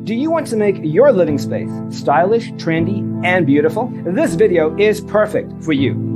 Do you want to make your living space stylish, trendy, and beautiful? This video is perfect for you.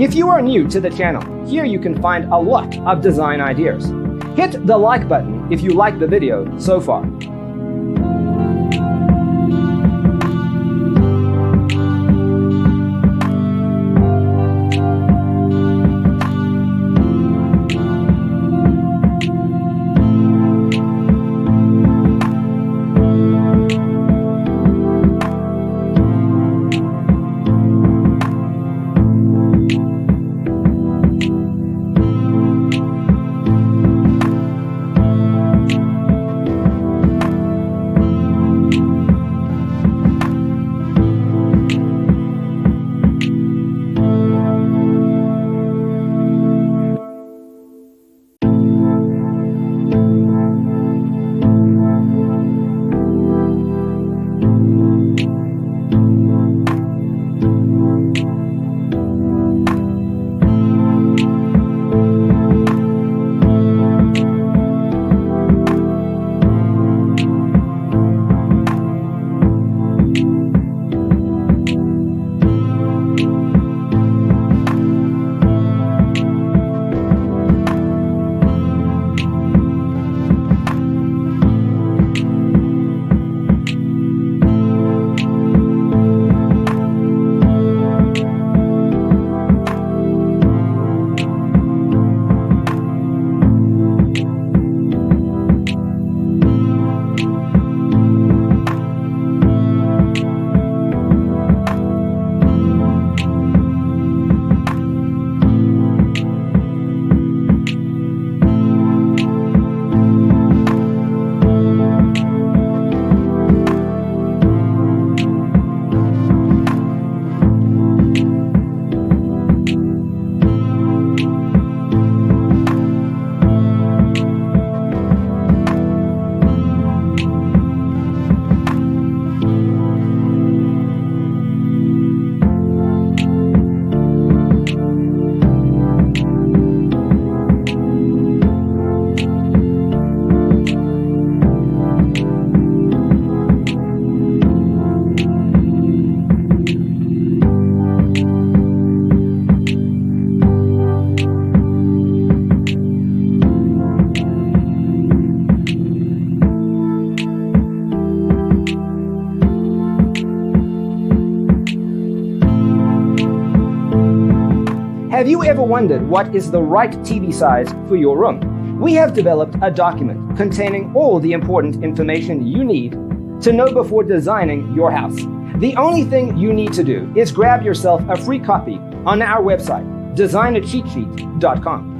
If you are new to the channel, here you can find a lot of design ideas. Hit the like button if you like the video so far. Have you ever wondered what is the right TV size for your room? We have developed a document containing all the important information you need to know before designing your house. The only thing you need to do is grab yourself a free copy on our website, designercheatsheet.com.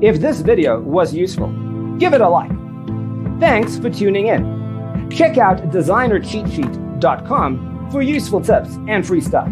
If this video was useful, give it a like. Thanks for tuning in. Check out designercheatsheet.com for useful tips and free stuff.